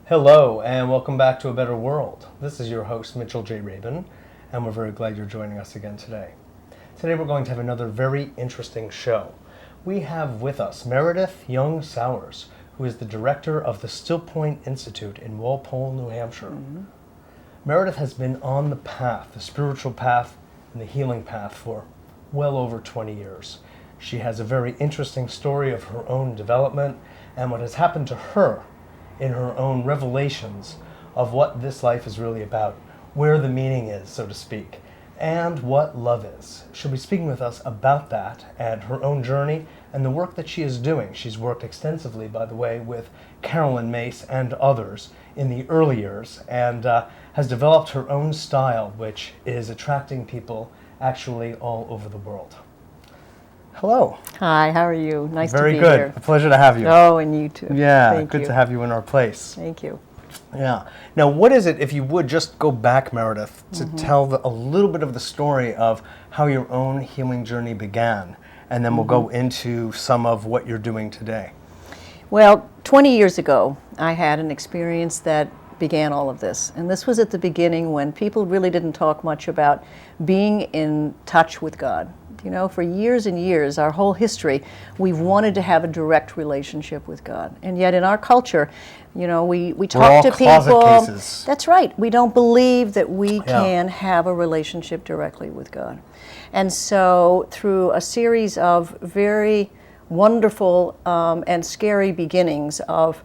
Hello, and welcome back to A Better World. This is your host, Mitchell J. Rabin, and we're very glad you're joining us again today. Today we're going to have another very interesting show. We have with us Meredith Young Sowers, who is the director of the Stillpoint Institute in Walpole, New Hampshire. Meredith has been on the path, the spiritual path and the healing path for well over 20 years. She has a very interesting story of her own development and what has happened to her in her own revelations of what this life is really about, where the meaning is, so to speak, and what love is. She'll be speaking with us about that and her own journey and the work that she is doing. She's worked extensively, by the way, with Carolyn Mace and others in the early years and has developed her own style, which is attracting people actually all over the world. Hello. Hi, how are you? Nice to be here. Very good. A pleasure to have you. Oh, and you too. Yeah, good to have you in our place. Thank you. Yeah. Now, what is it, if you would just go back, Meredith, to tell a little bit of the story of how your own healing journey began, and then we'll go into some of what you're doing today. Well, 20 years ago, I had an experience that began all of this. And this was at the beginning when people really didn't talk much about being in touch with God. You know, for years and years, our whole history, we've wanted to have a direct relationship with God. And yet in our culture, you know, we talk to people. Cases. That's right. We don't believe that we can have a relationship directly with God. And so through a series of very wonderful and scary beginnings of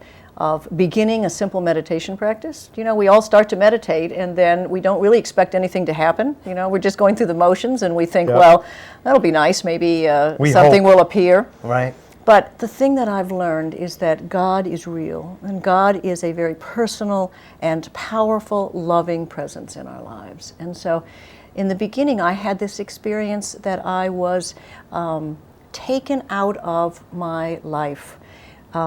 beginning a simple meditation practice. You know, we all start to meditate and then we don't really expect anything to happen. You know, we're just going through the motions and we think, well, that'll be nice. Maybe something will appear. Right. But the thing that I've learned is that God is real and God is a very personal and powerful, loving presence in our lives. And so in the beginning, I had this experience that I was taken out of my life. You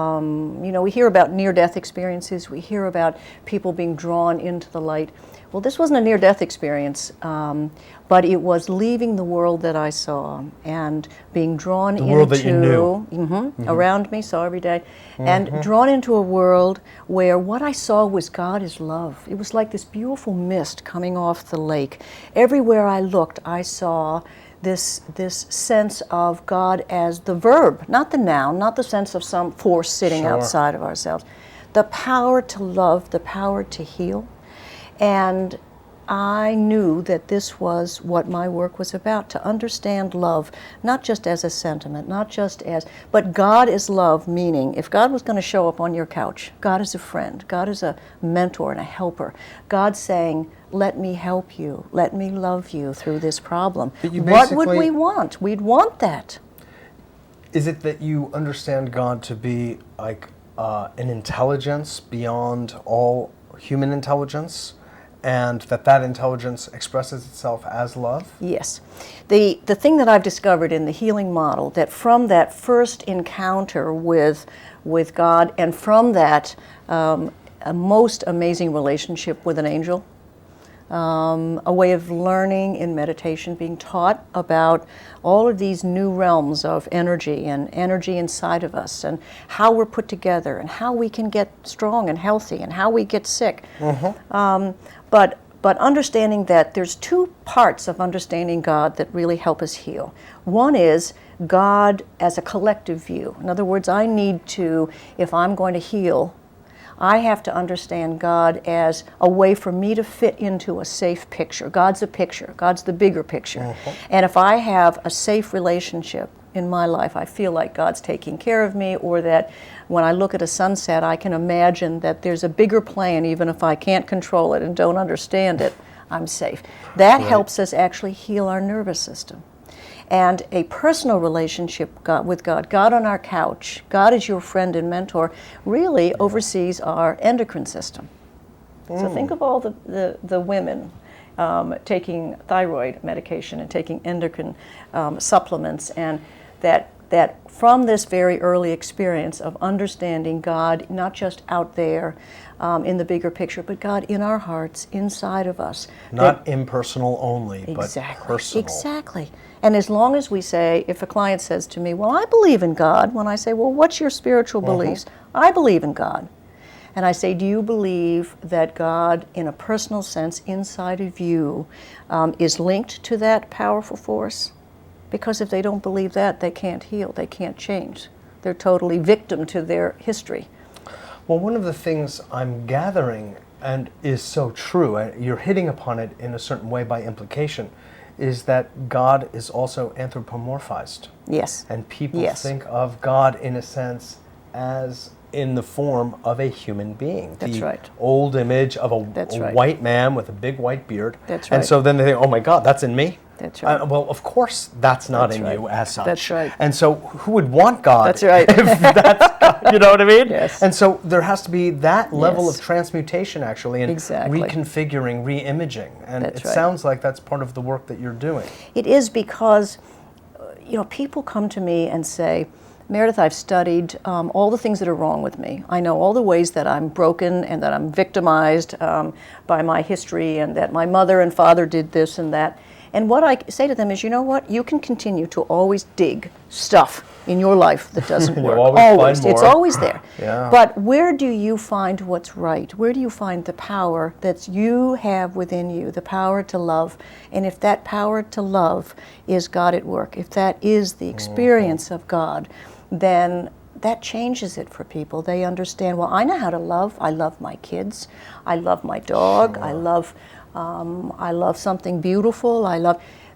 know, we hear about near-death experiences. We hear about people being drawn into the light. Well, this wasn't a near-death experience, but it was leaving the world that I saw and being drawn into... The world that you knew. Around me, saw every day, and drawn into a world where what I saw was God is love. It was like this beautiful mist coming off the lake. Everywhere I looked, I saw this sense of God as the verb, not the noun, not the sense of some force sitting outside of ourselves. The power to love, the power to heal. And I knew that this was what my work was about, to understand love, not just as a sentiment, not just as, but God is love, meaning if God was going to show up on your couch, God is a friend, God is a mentor and a helper. God saying, let me help you, let me love you through this problem. What would we want? We'd want that. Is it that you understand God to be like an intelligence beyond all human intelligence? And that intelligence expresses itself as love? Yes. The thing that I've discovered in the healing model, that from that first encounter with God and from that a most amazing relationship with an angel, a way of learning in meditation, being taught about all of these new realms of energy and energy inside of us and how we're put together and how we can get strong and healthy and how we get sick. But understanding that there's two parts of understanding God that really help us heal. One is God as a collective view. In other words, I need to, if I'm going to heal, I have to understand God as a way for me to fit into a safe picture. God's a picture. God's the bigger picture. And if I have a safe relationship in my life, I feel like God's taking care of me, or that when I look at a sunset, I can imagine that there's a bigger plan, even if I can't control it and don't understand it, I'm safe. That helps us actually heal our nervous system. And a personal relationship with God, God on our couch, God is your friend and mentor, really oversees our endocrine system. So think of all the women taking thyroid medication and taking endocrine supplements, and that from this very early experience of understanding God, not just out there in the bigger picture, but God in our hearts, inside of us. Not impersonal only, but personal. Exactly. And as long as we say, if a client says to me, well, I believe in God, when I say, well, what's your spiritual beliefs? I believe in God. And I say, do you believe that God, in a personal sense, inside of you, is linked to that powerful force? Because if they don't believe that, they can't heal, they can't change. They're totally victim to their history. Well, one of the things I'm gathering, and is so true, and you're hitting upon it in a certain way by implication, is that God is also anthropomorphized. Yes. And people Yes. think of God, in a sense, as in the form of a human being. That's the right. old image of a right. white man with a big white beard. That's And right. so then they think, oh my God, that's in me? That's right. Well, of course that's not That's in right. you as such. That's right. And so who would want God? That's right. If that's God, you know what I mean? Yes. And so there has to be that level Yes. of transmutation, actually, and Exactly. reconfiguring, re-imaging. And That's it right. sounds like that's part of the work that you're doing. It is because, people come to me and say, Meredith, I've studied all the things that are wrong with me. I know all the ways that I'm broken and that I'm victimized by my history and that my mother and father did this and that. And what I say to them is, you know what? You can continue to always dig stuff in your life that doesn't work. always find It's more. always there. Yeah. But where do you find what's right? Where do you find the power that you have within you, the power to love? And if that power to love is God at work, if that is the experience of God, then that changes it for people. They understand, well, I know how to love. I love my kids. I love my dog. Sure. I love something beautiful.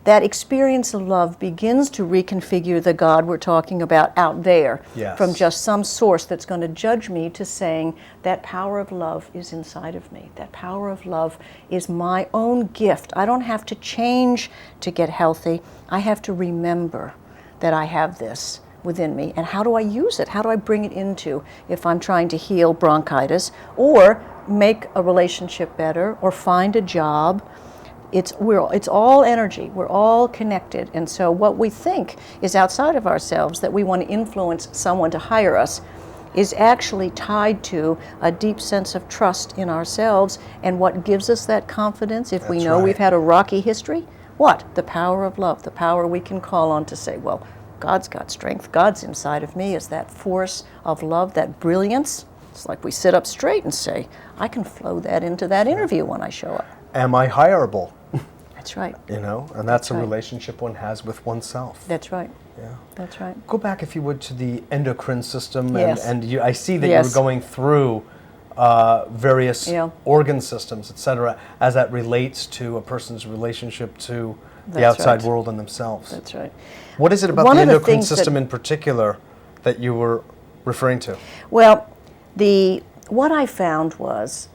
That experience of love begins to reconfigure the God we're talking about out there, Yes. from just some source that's going to judge me to saying that power of love is inside of me. That power of love is my own gift. I don't have to change to get healthy. I have to remember that I have this within me. And how do I use it? How do I bring it into, if I'm trying to heal bronchitis or make a relationship better or find a job? It's all energy. We're all connected. And so what we think is outside of ourselves, that we want to influence someone to hire us, is actually tied to a deep sense of trust in ourselves. And what gives us that confidence, if we That's know right. we've had a rocky history? What? The power of love, the power we can call on to say, well, God's got strength. God's inside of me, is that force of love, that brilliance. It's like we sit up straight and say, I can flow that into that interview when I show up. Am I hireable? That's right. And that's That's a right. relationship one has with oneself. That's right. Yeah. That's right. Go back, if you would, to the endocrine system, Yes. and I see that Yes. you were going through various Yeah. organ systems, etc., as that relates to a person's relationship to the That's outside right. world and themselves. That's right. What is it about One the of the endocrine things that- system in particular that you were referring to? Well, what I found was,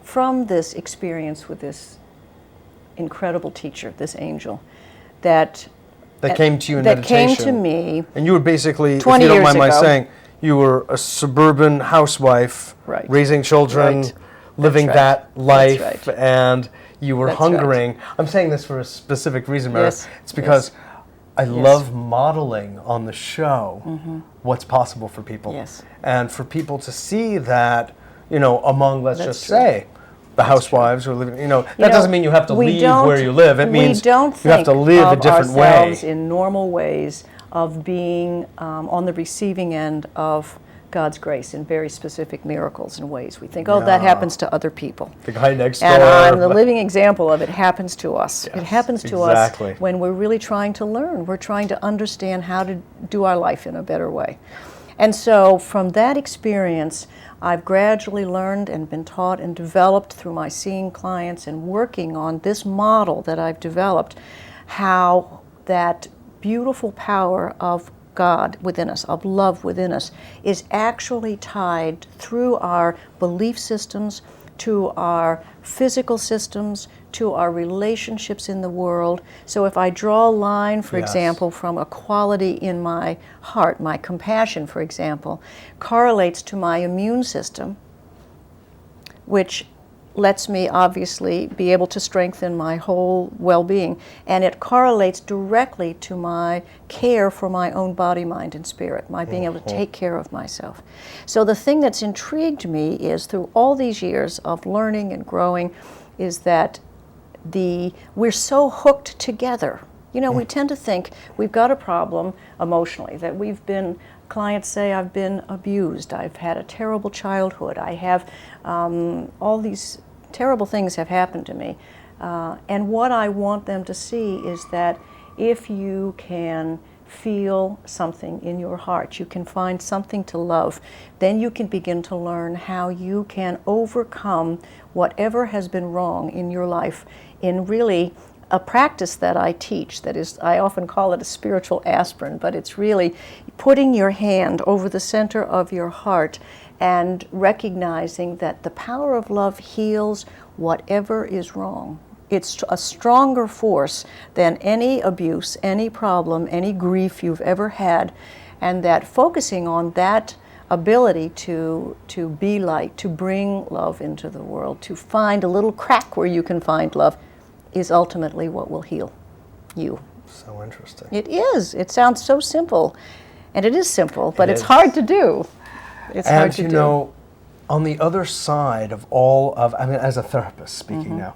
from this experience with this incredible teacher, this angel, that came to you in that meditation. came to me. And you were basically, if 20 you don't years mind my ago. saying, you were a suburban housewife, Right. raising children, Right. living That's that right. life, That's right. and you were That's hungering. I'm saying this for a specific reason, Meredith. Yes. It's because I Yes. love modeling on the show what's possible for people. Yes. And for people to see that, among, let's That's just true. say, the housewives who are living, that You doesn't know, mean you have to we leave don't- where you live. It means we don't you have to think live a of different way. ourselves in normal ways of being on the receiving end of God's grace in very specific miracles and ways. We think, that Yeah. happens to other people. The guy next door. And I'm the living example of it happens to us. Yes, It happens to exactly. us when we're really trying to learn. We're trying to understand how to do our life in a better way. And so from that experience, I've gradually learned and been taught and developed through my seeing clients and working on this model that I've developed, how that beautiful power of God within us, of love within us, is actually tied through our belief systems, to our physical systems, to our relationships in the world. So if I draw a line, for Yes. example, from a quality in my heart, my compassion, for example, correlates to my immune system, which lets me obviously be able to strengthen my whole well-being, and it correlates directly to my care for my own body, mind, and spirit, my being able to take care of myself. So the thing that's intrigued me is, through all these years of learning and growing, is that we're so hooked together You know, we tend to think we've got a problem emotionally, that clients say, I've been abused, I've had a terrible childhood, I have all these terrible things have happened to me. And what I want them to see is that if you can feel something in your heart, you can find something to love, then you can begin to learn how you can overcome whatever has been wrong in your life in really a practice that I teach that is, I often call it a spiritual aspirin, but it's really putting your hand over the center of your heart and recognizing that the power of love heals whatever is wrong. It's a stronger force than any abuse, any problem, any grief you've ever had, and that focusing on that ability to be light, to bring love into the world, to find a little crack where you can find love, is ultimately what will heal you. So interesting. It is. It sounds so simple, and it is simple, but it's is. hard to do. It's hard to do. And you know, on the other side of all of, I mean, as a therapist speaking now,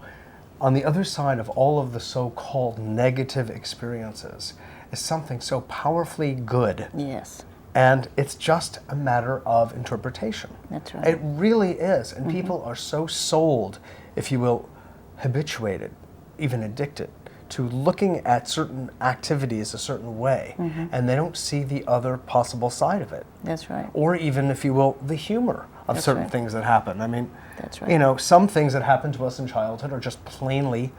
on the other side of all of the so-called negative experiences is something so powerfully good. Yes. And it's just a matter of interpretation. That's right. It really is. And people are so sold, if you will, habituated, even addicted, to looking at certain activities a certain way, and they don't see the other possible side of it. That's right. Or even, if you will, the humor of That's certain right. things that happen. I mean, That's right. you know, some things that happen to us in childhood are just plainly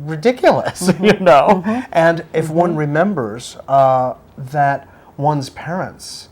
ridiculous, you know? And if one remembers that one's parents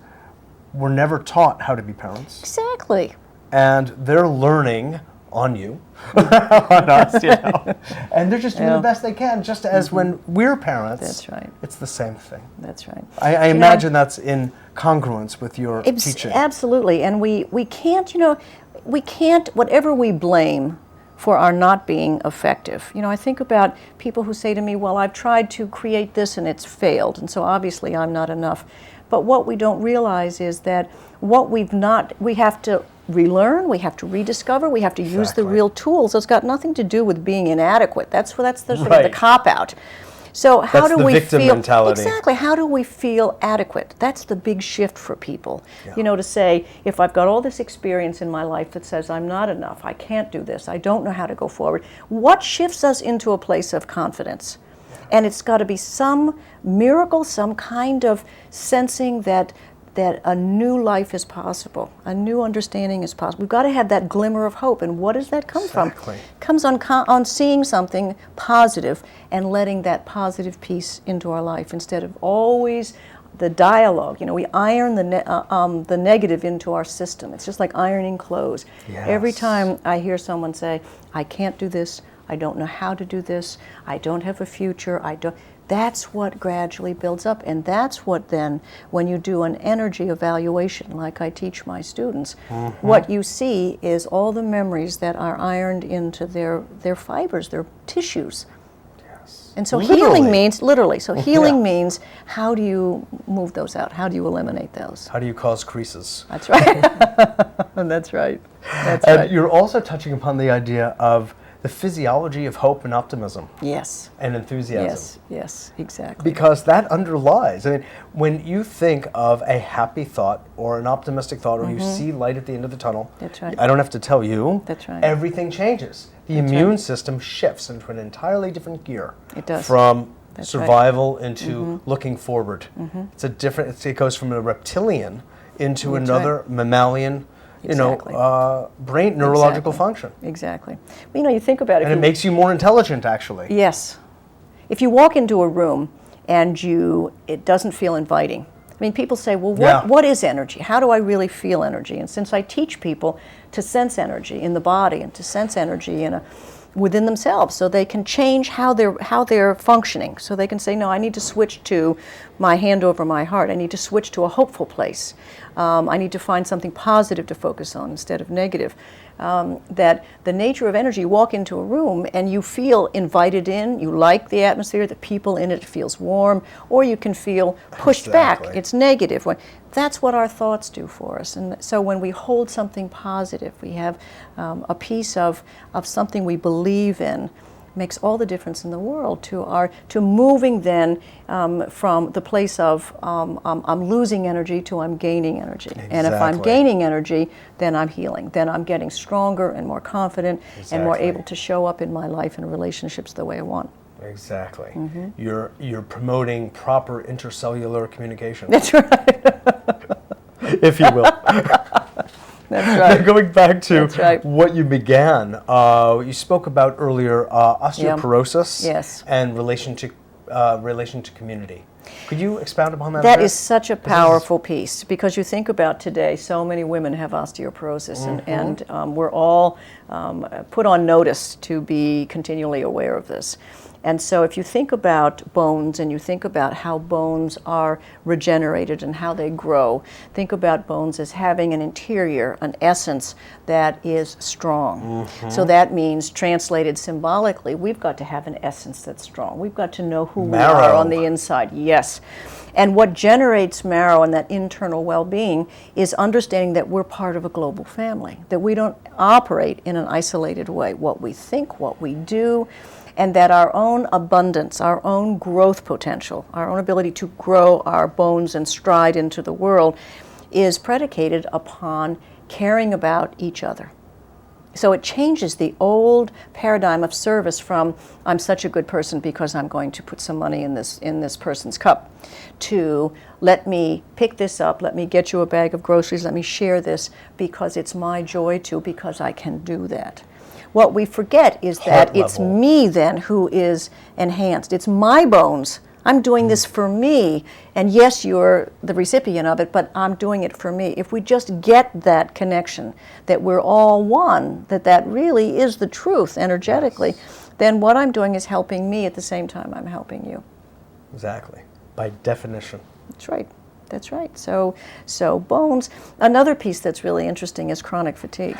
were never taught how to be parents, Exactly. and they're learning on you, on us, you know, and they're just doing the best they can, just as when we're parents. That's right. It's the same thing. That's right. I imagine that's in congruence with your teaching. Absolutely. And we can't, you know, we can't, whatever we blame for our not being effective. You know, I think about people who say to me, well, I've tried to create this and it's failed, and so obviously I'm not enough. But what we don't realize is that what we have to relearn, we have to rediscover, we have to use the real tools. It's got nothing to do with being inadequate. That's the sort of the cop-out. So how That's do the we victim feel mentality. Exactly? How do we feel adequate? That's the big shift for people. You know, to say, if I've got all this experience in my life that says I'm not enough, I can't do this, I don't know how to go forward, what shifts us into a place of confidence? And it's got to be some miracle, some kind of sensing that a new life is possible, a new understanding is possible. We've got to have that glimmer of hope. And what does that come from? It comes on seeing something positive and letting that positive piece into our life instead of always the dialogue. You know, we iron the negative into our system. It's just like ironing clothes. Yes. Every time I hear someone say, I can't do this, I don't know how to do this, I don't have a future, that's what gradually builds up, and that's what then, when you do an energy evaluation, like I teach my students, what you see is all the memories that are ironed into their fibers, their tissues. Yes. And so Literally. healing means, literally, so healing means, how do you move those out? How do you eliminate those? How do you cause creases? That's right. That's right. That's And right. you're also touching upon the idea of the physiology of hope and optimism. Yes. And enthusiasm. Yes, yes, exactly. Because that underlies, I mean, when you think of a happy thought or an optimistic thought, or you see light at the end of the tunnel, That's right. I don't have to tell you, That's right. everything changes. The immune system shifts into an entirely different gear. It does. From That's survival into looking forward. It's a different, it goes from a reptilian into That's another mammalian, Exactly. brain neurological function. Exactly. But, you know, you think about it. And it makes you more intelligent, actually. Yes. If you walk into a room and it doesn't feel inviting. I mean, people say, well, what is energy? How do I really feel energy? And since I teach people to sense energy in the body and to sense energy within themselves, so they can change how they're functioning. So they can say, no, I need to switch to my hand over my heart. I need to switch to a hopeful place. I need to find something positive to focus on instead of negative. That the nature of energy, you walk into a room and you feel invited in, you like the atmosphere, the people in it, feels warm, or you can feel pushed back, it's negative. That's what our thoughts do for us. And so when we hold something positive, we have a piece of something we believe in, makes all the difference in the world to moving then from the place of I'm losing energy to I'm gaining energy. Exactly. And if I'm gaining energy, then I'm healing. Then I'm getting stronger and more confident and more able to show up in my life and relationships the way I want. Exactly. You're promoting proper intercellular communication. That's right. If you will. That's right. Going back to right. what you began, you spoke about earlier osteoporosis and relation to community. Could you expound upon that? That is such a powerful piece, because you think about today, so many women have osteoporosis, and we're all put on notice to be continually aware of this. And so if you think about bones and you think about how bones are regenerated and how they grow, think about bones as having an interior, an essence that is strong. So that means, translated symbolically, we've got to have an essence that's strong. We've got to know who we are on the inside. Yes. And what generates marrow and that internal well-being is understanding that we're part of a global family, that we don't operate in an isolated way. What we think, what we do, and that our own abundance, our own growth potential, our own ability to grow our bones and stride into the world is predicated upon caring about each other. So it changes the old paradigm of service from I'm such a good person because I'm going to put some money in this person's cup, to let me pick this up, let me get you a bag of groceries, let me share this because it's my joy to, because I can do that. What we forget is that it's me then who is enhanced. It's my bones. I'm doing this for me. And yes, you're the recipient of it, but I'm doing it for me. If we just get that connection, that we're all one, that really is the truth energetically, then what I'm doing is helping me at the same time I'm helping you. Exactly. By definition. That's right. That's right. So bones. Another piece that's really interesting is chronic fatigue.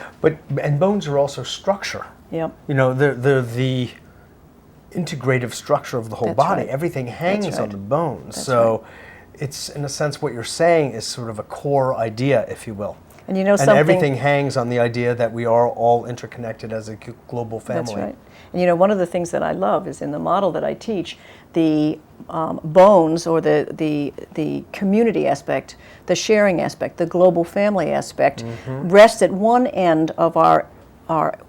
And bones are also structure. Yep. You know, they're the integrative structure of the whole body. Right. Everything hangs on the bones. That's it's, in a sense, what you're saying is sort of a core idea, if you will. And you know and everything hangs on the idea that we are all interconnected as a global family. That's right. And you know, one of the things that I love is in the model that I teach, the bones, or the community aspect, the sharing aspect, the global family aspect, rests at one end of our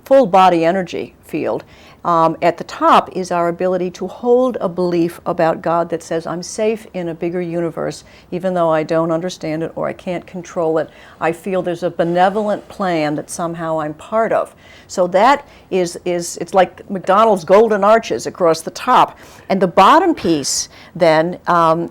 full body energy field. At the top is our ability to hold a belief about God that says, I'm safe in a bigger universe, even though I don't understand it or I can't control it. I feel there's a benevolent plan that somehow I'm part of. So that is it's like McDonald's golden arches across the top. And the bottom piece then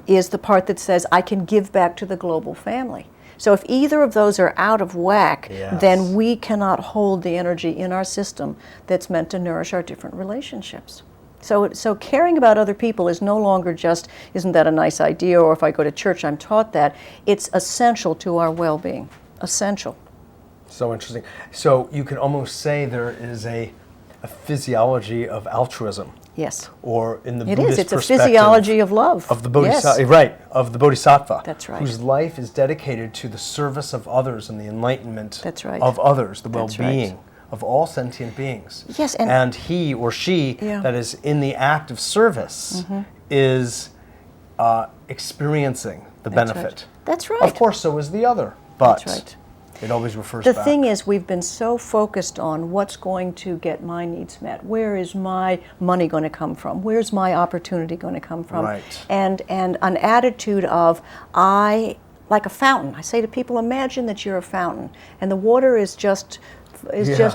is the part that says, I can give back to the global family. So if either of those are out of whack, then we cannot hold the energy in our system that's meant to nourish our different relationships. So caring about other people is no longer just, isn't that a nice idea, or if I go to church I'm taught that. It's essential to our well-being. Essential. So interesting. So you can almost say there is a physiology of altruism. Yes. Or in the Buddhist perspective, it's a physiology of love. Of the Bodhisattva, right, of the Bodhisattva. That's right. Whose life is dedicated to the service of others and the enlightenment of others, the well-being of all sentient beings. Yes, and he or she that is in the act of service is experiencing the benefit. Right. That's right. Of course, so is the other, but that's right. It always refers back. The thing is, we've been so focused on what's going to get my needs met. Where is my money going to come from? Where's my opportunity going to come from? Right. And an attitude of, like a fountain. I say to people, imagine that you're a fountain, and the water is just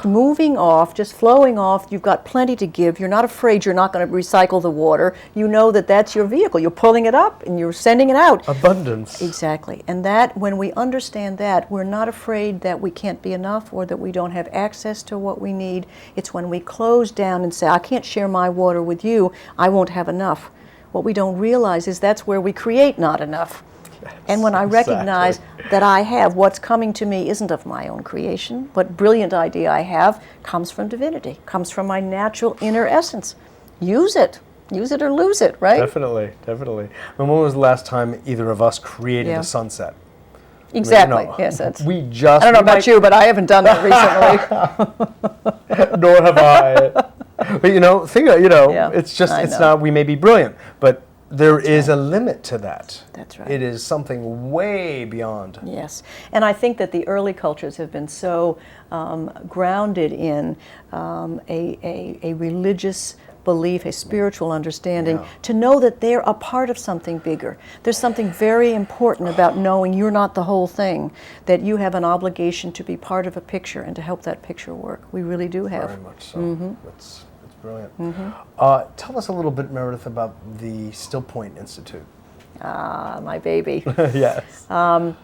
moving off, just flowing off. You've got plenty to give. You're not afraid you're not going to recycle the water. You know that that's your vehicle. You're pulling it up and you're sending it out. Abundance. Exactly. And that, when we understand that, we're not afraid that we can't be enough or that we don't have access to what we need. It's when we close down and say, I can't share my water with you, I won't have enough. What we don't realize is that's where we create not enough. Yes, and when I recognize that I have, what's coming to me isn't of my own creation. What brilliant idea I have comes from divinity, comes from my natural inner essence. Use it. Use it or lose it, right? Definitely, definitely. And when was the last time either of us created a sunset? Exactly. I mean, yes, that's. We just. I don't know about you, but I haven't done that recently. Nor have I. But it's just, I it's know. not, we may be brilliant, but there is a limit to that. That's right. It is something way beyond. Yes, and I think that the early cultures have been so grounded in a religious belief, a spiritual understanding, to know that they're a part of something bigger. There's something very important about knowing you're not the whole thing, that you have an obligation to be part of a picture and to help that picture work. We really do have. Very much so. It's brilliant. Tell us a little bit, Meredith, about the Stillpoint Institute. My baby. Yes. The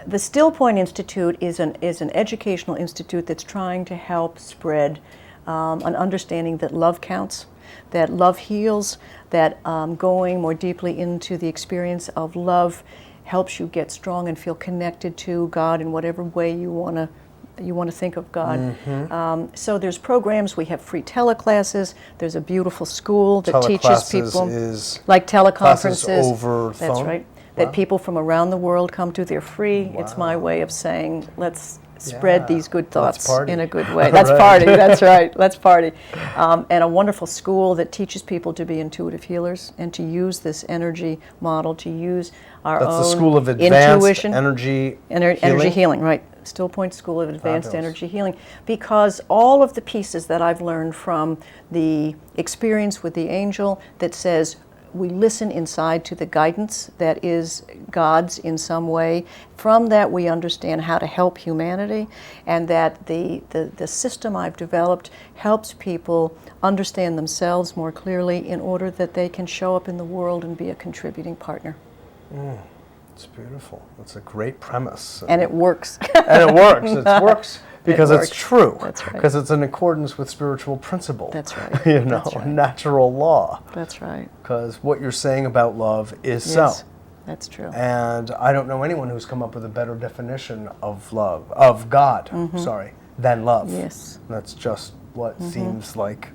Stillpoint Institute is an educational institute that's trying to help spread an understanding that love counts, that love heals, that going more deeply into the experience of love helps you get strong and feel connected to God in whatever way you want to think of God. So there's programs. We have free teleclasses. There's a beautiful school that teaches people, like teleconferences. Over That's phone? right. That people from around the world come to. They're free. It's my way of saying, let's spread these good thoughts in a good way. Let's party. That's right. Let's party. And a wonderful school that teaches people to be intuitive healers and to use this energy model, to use our own That's the School of Advanced intuition, Energy energy healing, right? Stillpoint School of Advanced Fabulous. Energy Healing, because all of the pieces that I've learned from the experience with the angel that says we listen inside to the guidance that is God's in some way. From that we understand how to help humanity, and that the system I've developed helps people understand themselves more clearly in order that they can show up in the world and be a contributing partner. It's beautiful. It's a great premise. And it works. And it works. It works because It works. it's true. That's right. Because it's in accordance with spiritual principle. That's right. That's right. Natural law. That's right. Because what you're saying about love is Yes, so. that's true. And I don't know anyone who's come up with a better definition of love, of God, than love. Yes. That's just what seems like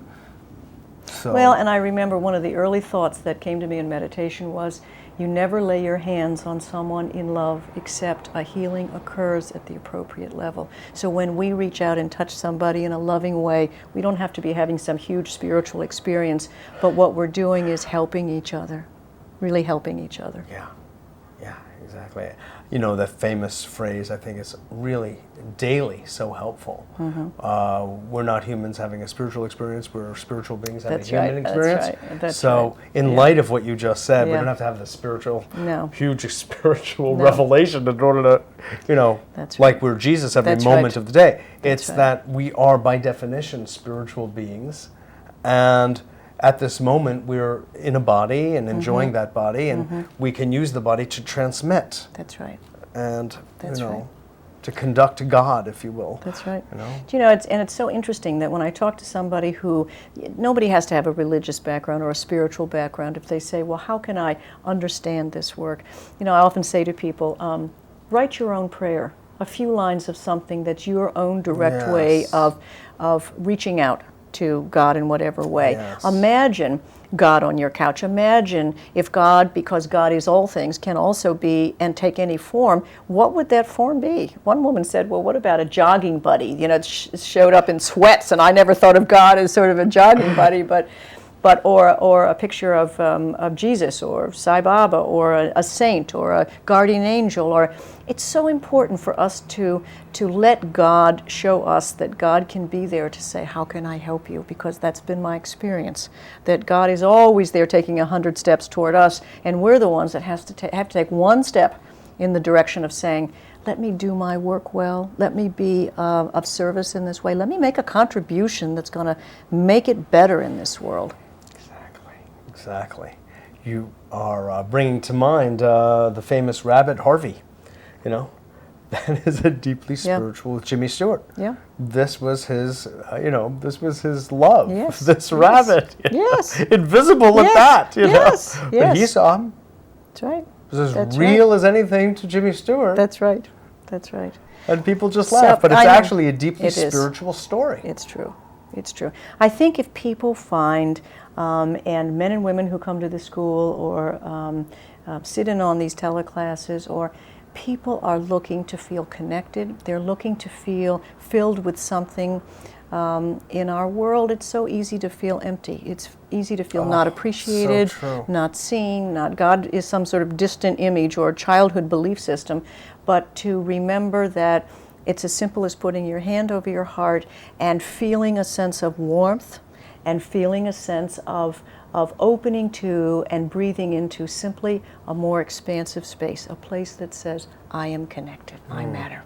so. Well, and I remember one of the early thoughts that came to me in meditation was, you never lay your hands on someone in love except a healing occurs at the appropriate level. So when we reach out and touch somebody in a loving way, we don't have to be having some huge spiritual experience, but what we're doing is helping each other, really helping each other. Yeah, exactly. You know, that famous phrase, I think, is really daily so helpful. We're not humans having a spiritual experience, we're spiritual beings having a human experience. That's right. That's so, right. in light of what you just said, we Yeah. don't have to have the spiritual, No. huge spiritual No. revelation in order to, That's like right. we're Jesus every That's moment right. of the day. That's It's right. that we are, by definition, spiritual beings, and at this moment we're in a body and enjoying that body, and we can use the body to transmit That's right. and That's right. to conduct God, if you will. That's right. You know? Do you know, it's so interesting that when I talk to somebody who, nobody has to have a religious background or a spiritual background, if they say, well, how can I understand this work? I often say to people, write your own prayer, a few lines of something that's your own direct way Yes. of reaching out to God in whatever way. Yes. Imagine God on your couch. Imagine if God, because God is all things, can also be and take any form, what would that form be? One woman said, well, what about a jogging buddy? It showed up in sweats, and I never thought of God as sort of a jogging buddy, but or a picture of Jesus or Sai Baba or a saint or a guardian angel. Or it's so important for us to let God show us that God can be there to say, how can I help you? Because that's been my experience, that God is always there taking 100 steps toward us, and we're the ones that have to take one step in the direction of saying, let me do my work well, let me be of service in this way, let me make a contribution that's going to make it better in this world. Exactly. You are bringing to mind the famous rabbit Harvey. That is a deeply spiritual with Jimmy Stewart. Yeah. This was his, this was his love. Yes. This rabbit. Yes. Invisible at that. Yes. But he saw him. That's right. It was as That's real as anything to Jimmy Stewart. That's right. That's right. And people just So, laugh. But it's I know. actually a deeply It is. spiritual story. It's true. It's true. I think if people find, and men and women who come to the school or sit in on these teleclasses, or people are looking to feel connected, they're looking to feel filled with something In our world, it's so easy to feel empty. It's easy to feel not appreciated, so true. not seen, not God is some sort of distant image or childhood belief system, but to remember that it's as simple as putting your hand over your heart and feeling a sense of warmth and feeling a sense of opening to and breathing into simply a more expansive space, a place that says, I am connected, I matter.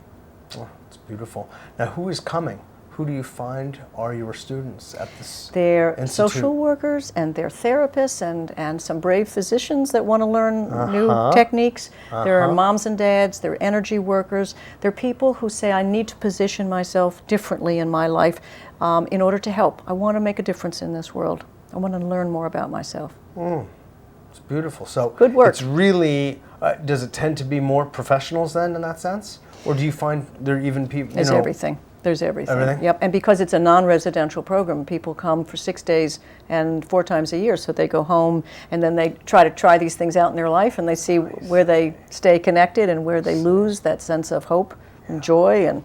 Oh, it's beautiful. Now, who is coming? Who do you find are your students at this They're institute? social workers and they're therapists and some brave physicians that want to learn new techniques. There are moms and dads, there are energy workers. There are people who say, I need to position myself differently in my life in order to help. I want to make a difference in this world. I want to learn more about myself. It's beautiful. So good work. It's really, does it tend to be more professionals then in that sense? Or do you find there are even people, There's everything. There's everything. Everything? Yep. And because it's a non-residential program, people come for 6 days and 4 times a year. So they go home and then they try these things out in their life and they see where they stay connected and where they lose that sense of hope and joy and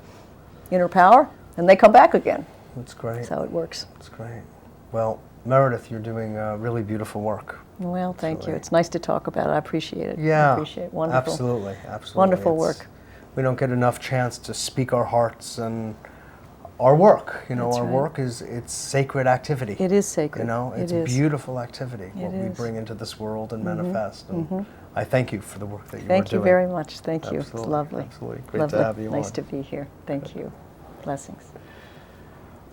inner power. And they come back again. That's great. That's how it works. That's great. Well, Meredith, you're doing really beautiful work. Well, thank you. It's nice to talk about it. I appreciate it. Yeah. I appreciate it. Wonderful. Absolutely. Wonderful work. We don't get enough chance to speak our hearts and our work. You know, That's our right. work it's sacred activity. It is sacred. You know, it's It is. beautiful activity, what we is. bring into this world and manifest. And I thank you for the work that you are Thank you doing. very much. Thank you. Absolutely. It's lovely. Absolutely. Great Lovely. to have you Nice on. to be here. Thank you. Blessings.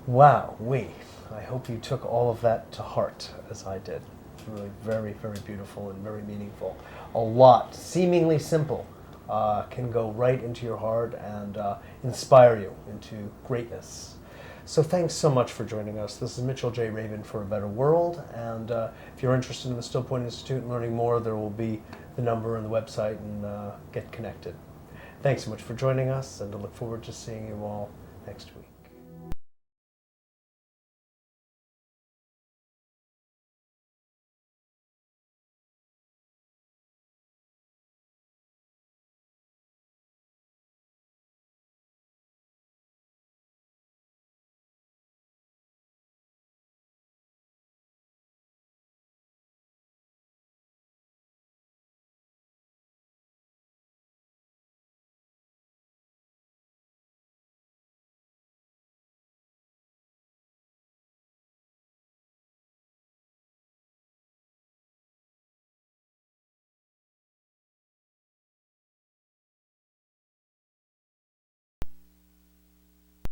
Wow, I hope you took all of that to heart as I did. It's really very, very beautiful and very meaningful. A lot, seemingly simple, can go right into your heart and inspire you into greatness. So thanks so much for joining us. This is Mitchell J. Rabin for A Better World, and if you're interested in the Stillpoint Institute and learning more, there will be the number and the website, and get connected. Thanks so much for joining us, and I look forward to seeing you all next week.